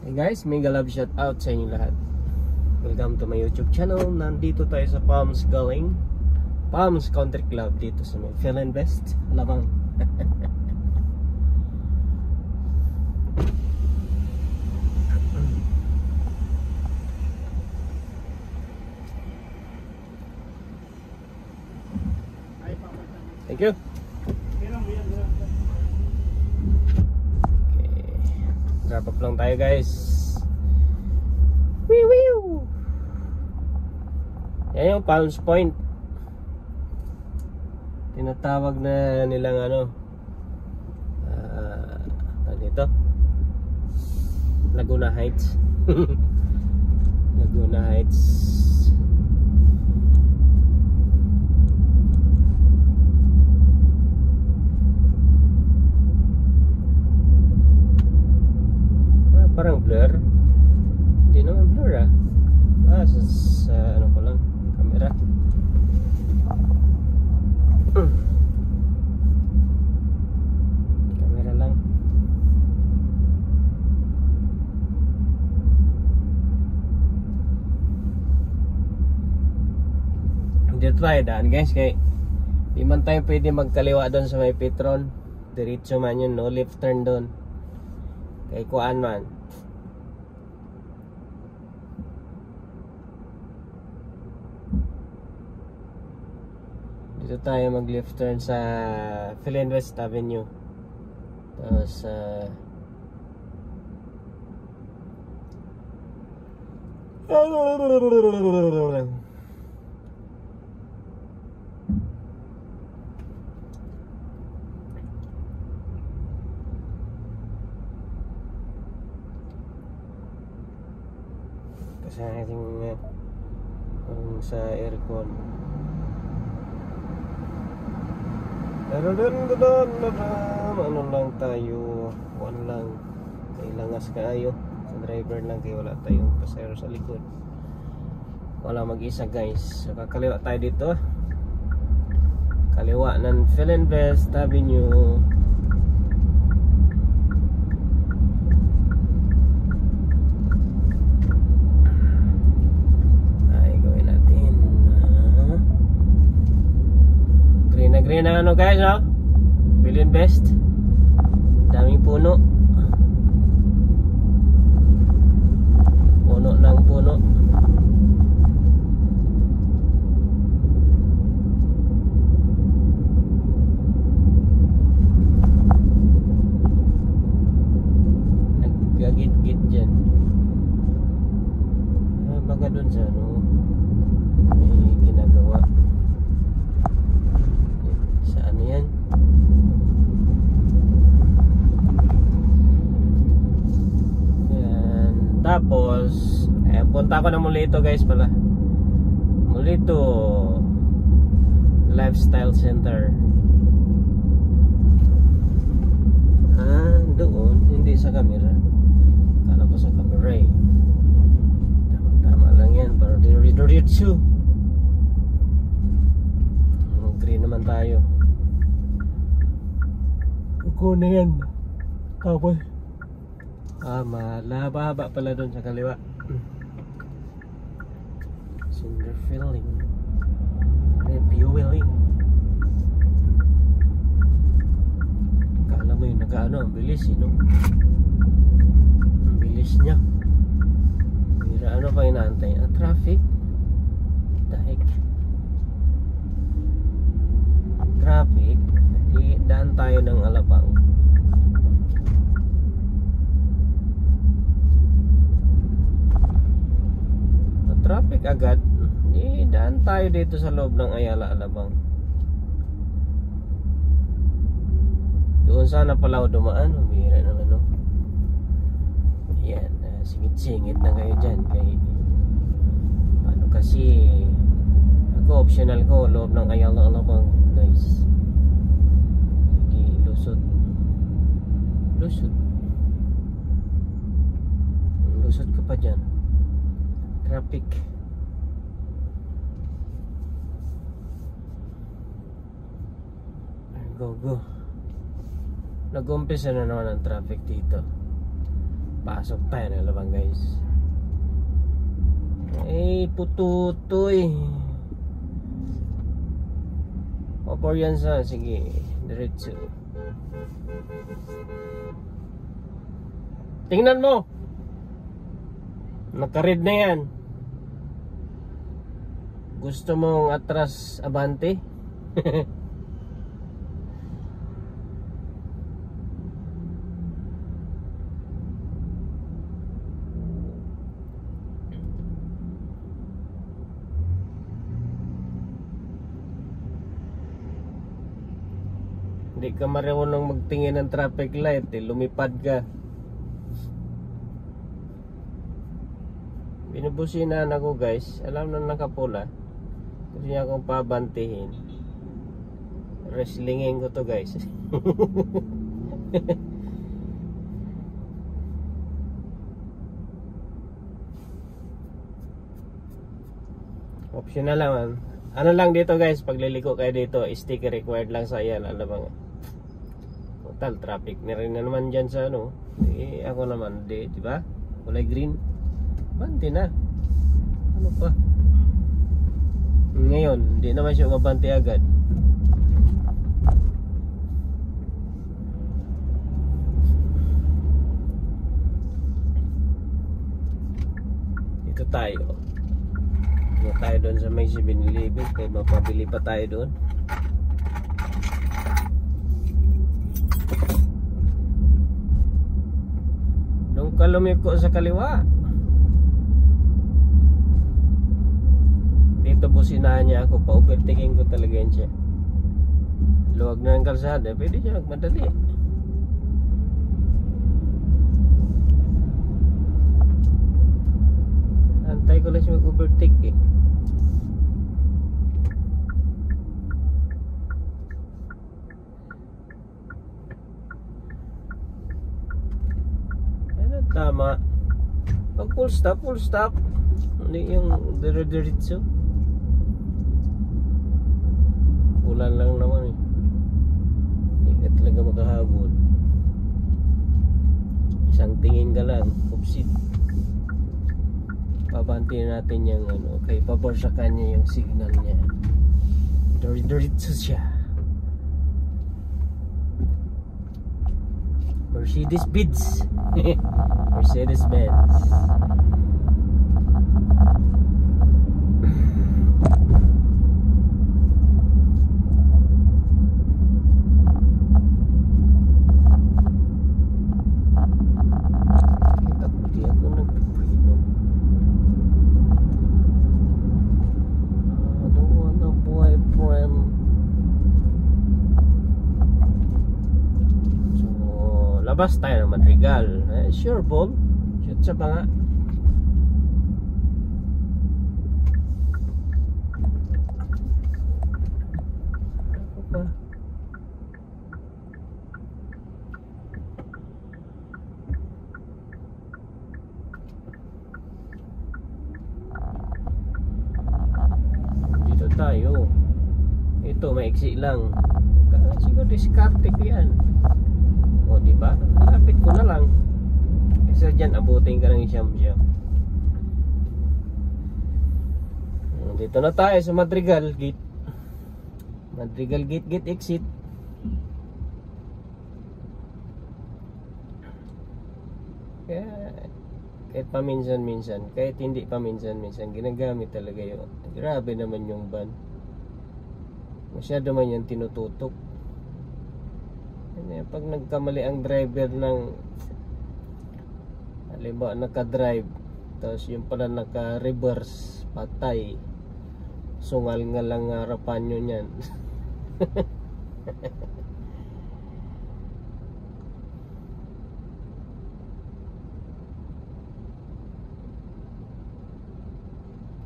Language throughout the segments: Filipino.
Hey guys, mega love shout out sa inyo lahat. Welcome to my YouTube channel. Nandito tayo sa Palms Country Club dito sa may Philinvest, Alabang. Thank you. Wrap up lang tayo guys. Wee wee. Yan yung Palms Point. Tinatawag na nilang ano, dito Laguna Heights. Laguna Heights. Parang blur. Hindi naman blur sa ano ko lang, camera. Camera lang. Dito tayo daan guys, kaya di man tayo pwede magkaliwa doon sa may Petron. Diretso man yun, no left turn doon. Kay kuan man. Dito tayo mag left turn sa Philinvest Avenue. Tapos kasi ating sa aircon. Ano lang tayo, one lang, kailangas kayo sa driver lang, kaya wala tayong pasahero sa likod, wala mag-isa guys. So kakaliwa tayo dito, kaliwa ng Philinvest Avenue. Green na ano guys, no? Philinvest. Daming puno. Puno ng puno. Naggagit-git dyan. Baka dun sa ano, may ginagawa. Saan yan? Yan. Tapos punta ko na Mulito guys pala. Mulito Lifestyle Center. Doon. Hindi sa camera. Kala ko sa camera eh. Tama lang yan. Para diretso. Green naman tayo. Kukunin yan. Tapos mahaba pala doon sa kaliwa. Cinder filling, refueling. Kala mo yung nag-ano, ang bilis no? Ang bilis niya. Mira, ano pa inaantay? Traffic? The heck? Traffic? Daan tayo ng Alabang. Traffic agad. Daan tayo dito sa loob ng Ayala, Alabang. Doon sana pala ako dumaan. Humira naman no. Yan, singit-singit na kayo dyan. Kay ano kasi ako optional ko loob ng Ayala, Alabang guys. Lusot ka pa dyan. Traffic. Go. Nag-umpisa na naman ang traffic dito. Pasok tayo na labang guys. Ay pututoy. Papor yan sa. Sige, diretso. Tingnan mo. Naka-red na yan. Gusto mong atras abante? Hindi ka marunong magtingin ng traffic light, lumipad ka. Binubusinahan ako guys. Alam na nakapula. Gusto niya akong pabantihin. Wrestlingin ko to guys. Optional lang man. Ano lang dito guys, pagliliko kayo dito, sticker required lang sa iyan. Alam ba nga? Total traffic na rin na naman dyan sa ano. Eh, ako naman, di ba? Kulay green. Banti na. Ano pa? Ngayon, hindi naman siya mabanti agad. Dito tayo. Dito tayo doon sa may 7-Eleven. Kaya mapabili pa tayo doon. Doon ka lumiko sa kaliwa. Dito businahan niya ako. Pa-overtaking ko talaga yan siya. Luwag na ng kalsada. Pwede siya magmadali. Antay ko lang siya mag-overtake eh. Ano tama? Pag full stop. Hindi yung dire-diretso. Ulan lang naman eh. Hindi ka talaga makahabol. Isang tingin ka lang. Upsit. Pabantiin natin yung ano. Kay pabor sa kanya yung signal niya. Dire-diretso siya. Mercedes-Benz. Mercedes-Benz. Labas tayo ng Madrigal. Sure ball. Shoot sa banga. Ako pa. Dito tayo. Ito maiksi lang. Siguro diskarte ko yan. O diba? Lapit ko na lang. Kasi dyan abutin ka ng siyam-siyam. Dito na tayo sa Madrigal Gate. Madrigal Gate exit. Kaya kahit paminsan-minsan, kahit hindi paminsan-minsan, ginagamit talaga yun. Grabe naman yung van. Masyado man yan tinututok. Pag nagkamali ang driver ng halimbawa naka-drive tapos yung pala naka-reverse, patay, sungal nga lang harapan nyo nyan.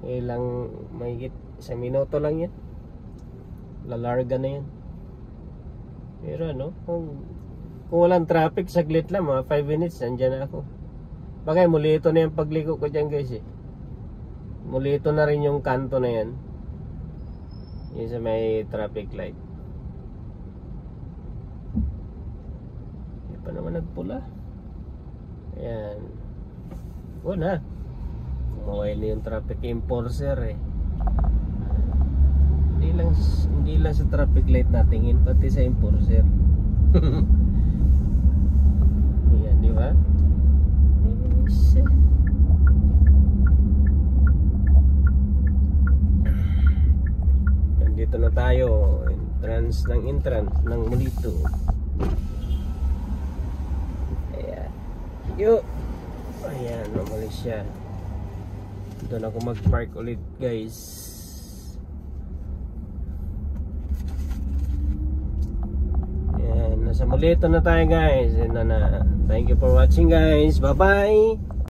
Ilang mahigit 1 minuto lang yan, lalarga na yan. Pero ano, kung walang traffic, saglit lang, mga 5 minutes, nandyan na ako. Bagay, mulito na yung pagliko ko dyan guys eh. Mulito na rin yung kanto na yan. Yung sa may traffic light. Hindi pa naman nagpula. Ayan. Wala. Kumaway na yung traffic enforcer eh. Hindi lang sa traffic light natingin, pati sa enforcer. Ayan, di ba? Yes. Nandito na tayo. Entrance ng Mulito. Ayan. Yo. Ayan, umalis siya. Doon ako mag-park ulit, guys. Ayan, nasa Mulito na tayo, guys. Thank you for watching, guys. Bye-bye.